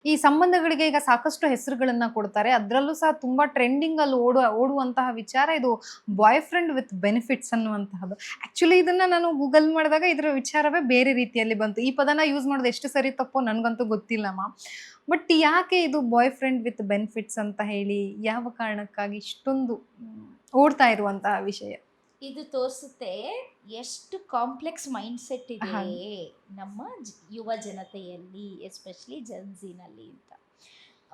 ಈ ಸಂಬಂಧಗಳಿಗೆ ಈಗ ಸಾಕಷ್ಟು ಹೆಸರುಗಳನ್ನ ಕೊಡ್ತಾರೆ. ಅದ್ರಲ್ಲೂ ಸಹ ತುಂಬಾ ಟ್ರೆಂಡಿಂಗ್ ಅಲ್ಲಿ ಓಡುವಂತಹ ವಿಚಾರ ಇದು boy friend with benefits ಅನ್ನುವಂತಹದ್ದು. Actually ಇದನ್ನ ನಾನು ಗೂಗಲ್ ಮಾಡಿದಾಗ ಇದರ ವಿಚಾರವೇ ಬೇರೆ ರೀತಿಯಲ್ಲಿ ಬಂತು. ಈ ಪದನ ಯೂಸ್ ಮಾಡೋದು ಎಷ್ಟು ಸರಿ ತಪ್ಪೋ ನನ್ಗಂತೂ ಗೊತ್ತಿಲ್ಲಮ್ಮ. ಬಟ್ ಯಾಕೆ ಇದು ಬಾಯ್ ಫ್ರೆಂಡ್ ವಿತ್ ಬೆನಿಫಿಟ್ಸ್ ಅಂತ ಹೇಳಿ ಯಾವ ಕಾರಣಕ್ಕಾಗಿ ಇಷ್ಟೊಂದು ಓಡ್ತಾ ಇರುವಂತಹ ವಿಷಯ? ಇದು ತೋರಿಸುತ್ತೆ ಎಷ್ಟು ಕಾಂಪ್ಲೆಕ್ಸ್ ಮೈಂಡ್ಸೆಟ್ ಇದೆ ಹಾಗೆ. ನಮ್ಮ ಯುವ ಜನತೆಯಲ್ಲಿ, ಎಸ್ಪೆಷಲಿ ಜನ್ಸಿನಲ್ಲಿ ಅಂತ.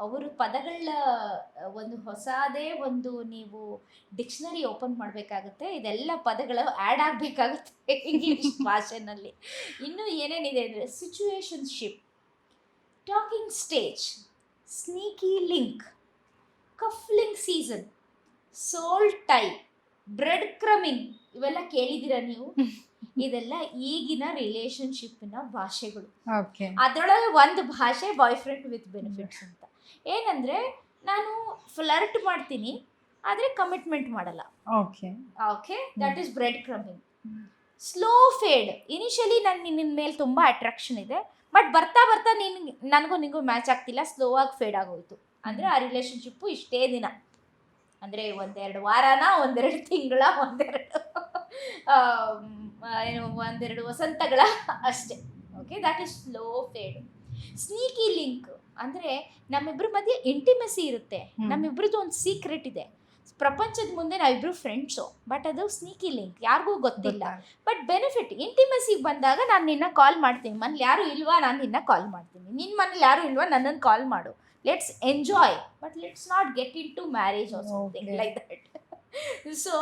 ಅವರು ಪದಗಳ ಒಂದು ಹೊಸದೇ ಒಂದು ನೀವು ಡಿಕ್ಷನರಿ ಓಪನ್ ಮಾಡಬೇಕಾಗುತ್ತೆ. ಇದೆಲ್ಲ ಪದಗಳು ಆ್ಯಡ್ ಆಗಬೇಕಾಗುತ್ತೆ ಇಂಗ್ಲೀಷ್ ಭಾಷೆನಲ್ಲಿ. ಇನ್ನೂ ಏನೇನಿದೆ ಅಂದರೆ ಸಿಚುವೇಶನ್ಶಿಪ್, ಟಾಕಿಂಗ್ ಸ್ಟೇಜ್, ಸ್ನೀಕಿ ಲಿಂಕ್, ಕಫ್ಲಿಂಗ್ ಸೀಸನ್, ಸೋಲ್ ಟೈ, ಬ್ರೆಡ್ ಕ್ರಮಿಂಗ್, ಇವೆಲ್ಲ ಕೇಳಿದ್ದೀರಾ ನೀವು? ಇದೆಲ್ಲ ಈಗಿನ ರಿಲೇಶನ್ಶಿಪ್ನ ಭಾಷೆಗಳು. ಓಕೆ. ಅದರೊಳಗೆ ಒಂದು ಭಾಷೆ ಬಾಯ್ ಫ್ರೆಂಡ್ ವಿತ್ ಬೆನಿಫಿಟ್ಸ್ ಅಂತ. ಏನಂದರೆ ನಾನು ಫ್ಲರ್ಟ್ ಮಾಡ್ತೀನಿ ಆದರೆ ಕಮಿಟ್ಮೆಂಟ್ ಮಾಡಲ್ಲ. Okay. Okay, that is breadcrumbing. Slow fade, initially ನಿನ್ನ ಮೇಲೆ ತುಂಬ ಅಟ್ರಾಕ್ಷನ್ ಇದೆ, ಬಟ್ ಬರ್ತಾ ಬರ್ತಾ ನನಗೂ ನಿನಗೂ ಮ್ಯಾಚ್ ಆಗ್ತಿಲ್ಲ, ಸ್ಲೋ ಆಗಿ ಫೇಡ್ ಆಗೋಯ್ತು ಅಂದರೆ ಆ ರಿಲೇಶನ್ಶಿಪ್ಪು ಇಷ್ಟೇ ದಿನ, ಅಂದರೆ ಒಂದೆರಡು ವಾರನ, ಒಂದೆರಡು ತಿಂಗಳ, ಒಂದೆರಡು ವಸಂತಗಳ ಅಷ್ಟೇ. Okay, that is slow fade. Sneaky link ಅಂದರೆ ನಮ್ಮಿಬ್ಬರ ಮಧ್ಯೆ ಇಂಟಿಮೆಸಿ ಇರುತ್ತೆ, ನಮ್ಮಿಬ್ರದ್ದು ಒಂದು ಸೀಕ್ರೆಟ್ ಇದೆ, ಪ್ರಪಂಚದ ಮುಂದೆ ನಾವಿಬ್ರು ಫ್ರೆಂಡ್ಸು, ಬಟ್ ಅದು ಸ್ನೀಕಿ ಲಿಂಕ್, ಯಾರಿಗೂ ಗೊತ್ತಿಲ್ಲ. ಬಟ್ ಬೆನಿಫಿಟ್, ಇಂಟಿಮೆಸಿಗೆ ಬಂದಾಗ ನಾನು ನಿನ್ನ ಕಾಲ್ ಮಾಡ್ತೀನಿ, ಮನೇಲಿ ಯಾರು ಇಲ್ವಾ ನಾನು ನಿನ್ನ ಕಾಲ್ ಮಾಡ್ತೀನಿ, ನಿನ್ನ ಮನೇಲಿ ಯಾರು ಇಲ್ವಾ ನನ್ನನ್ನು ಕಾಲ್ ಮಾಡು, let's enjoy, but let's not get into marriage or something like that. So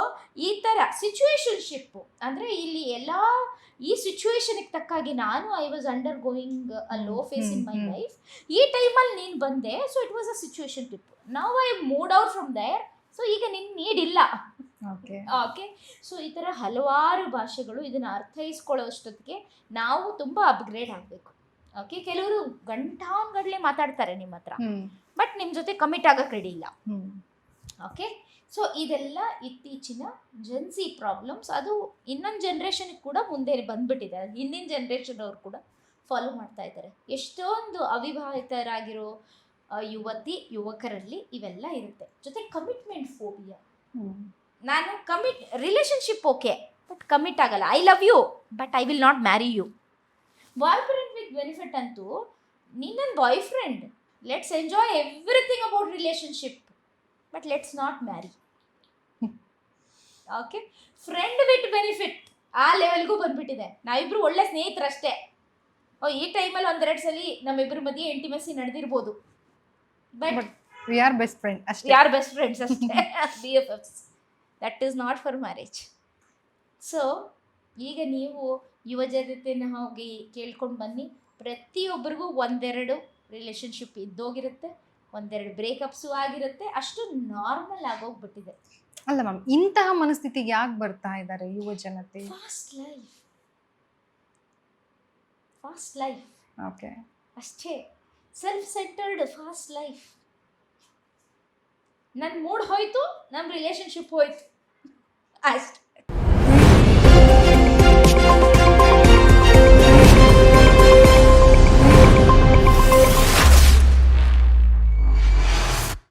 ಈ ಥರ ಸಿಚುವೇಶನ್ಶಿಪ್ಪು ಅಂದರೆ ಇಲ್ಲಿ ಎಲ್ಲ ಈ ಸಿಚುವೇಶನಿಗೆ ತಕ್ಕಾಗಿ ನಾನು I was undergoing a low phase in my life. ಈ ಟೈಮಲ್ಲಿ ನೀನು ಬಂದೆ, so it was a situation trip. Now I moved out from there, so ಈಗ ನಿನ್ನ ನೀಡ್ ಇಲ್ಲ. ಓಕೆ, ಸೊ ಈ ಥರ ಹಲವಾರು ಭಾಷೆಗಳು. ಇದನ್ನು ಅರ್ಥೈಸ್ಕೊಳ್ಳೋ ಅಷ್ಟೊತ್ತಿಗೆ ನಾವು ತುಂಬ ಅಪ್ಗ್ರೇಡ್ ಆಗಬೇಕು. ಓಕೆ, ಕೆಲವರು ಗಂಟಾನ್ಗಡ್ಲೆ ಮಾತಾಡ್ತಾರೆ ನಿಮ್ಮ ಹತ್ರ, ಬಟ್ ನಿಮ್ಮ ಜೊತೆ ಕಮಿಟ್ ಆಗಕ್ಕೆ ರೆಡಿ ಇಲ್ಲ. ಓಕೆ, ಸೊ ಇದೆಲ್ಲ ಇತ್ತೀಚಿನ ಜನ್ಸಿ ಪ್ರಾಬ್ಲಮ್ಸ್. ಅದು ಇನ್ನೊಂದು ಜನ್ರೇಷನ್ಗೆ ಕೂಡ ಮುಂದೆ ಬಂದ್ಬಿಟ್ಟಿದೆ, ಹಿಂದಿನ ಜನ್ರೇಷನ್ ಅವ್ರು ಕೂಡ ಫಾಲೋ ಮಾಡ್ತಾ ಇದ್ದಾರೆ. ಎಷ್ಟೊಂದು ಅವಿವಾಹಿತರಾಗಿರೋ ಯುವಕರಲ್ಲಿ ಇವೆಲ್ಲ ಇರುತ್ತೆ. ಜೊತೆ ಕಮಿಟ್ಮೆಂಟ್ ಫೋಬಿಯಾ. ನಾನು ರಿಲೇಶನ್ಶಿಪ್ ಓಕೆ, ಬಟ್ ಕಮಿಟ್ ಆಗಲ್ಲ. I love you but I will not marry you. Boyfriend with benefit ಅಂತೂ ನೀನು ನನ್ನ boyfriend, let's enjoy everything about relationship, but let's not marry. Okay, friend with benefit ಆ ಲೆವೆಲ್ಗೂ ಬಂದ್ಬಿಟ್ಟಿದೆ. ನಾವಿಬ್ರು ಒಳ್ಳೆ ಸ್ನೇಹಿತರಷ್ಟೇ. ಈ ಟೈಮಲ್ಲಿ ಒಂದೆರಡು ಸಲ ನಮ್ಮಿಬ್ಬರ ಮಧ್ಯೆ ಇಂಟಿಮೆಸಿ ನಡೆದಿರ್ಬೋದು, but we are best friend ಅಷ್ಟೇ. ಯಾರ್ ಬೆಸ್ಟ್ ಫ್ರೆಂಡ್ಸ್ ಅಷ್ಟೇ, BFFs. That is not for marriage. So ಈಗ ನೀವು ಯುವ ಜನತೆನ ಹೋಗಿ ಕೇಳ್ಕೊಂಡು ಬನ್ನಿ, ಪ್ರತಿಯೊಬ್ಬರಿಗೂ ಒಂದೆರಡು ರಿಲೇಶನ್ಶಿಪ್ ಇದ್ದೋಗಿರುತ್ತೆ, ಒಂದೆರಡು ಬ್ರೇಕಪ್ಸು ಆಗಿರುತ್ತೆ, ಅಷ್ಟು ನಾರ್ಮಲ್ ಆಗೋಗ್ಬಿಟ್ಟಿದೆ. ಅಲ್ಲ ಮ್ಯಾಮ್, ಇಂತಹ ಮನಸ್ಥಿತಿಗೆ ಯಾಕೆ ಬರ್ತಾ ಇದ್ದಾರೆ ಯುವ ಜನತೆ? ಫಾಸ್ಟ್ ಲೈಫ್ ಓಕೆ, ಅಷ್ಟೇ. Self centred fast life. ನನ್ನ ಮೂಡ್ ಹೋಯ್ತು, ನಮ್ಮ ರಿಲೇಶನ್ಶಿಪ್ ಹೋಯ್ತು ಅಷ್ಟೇ.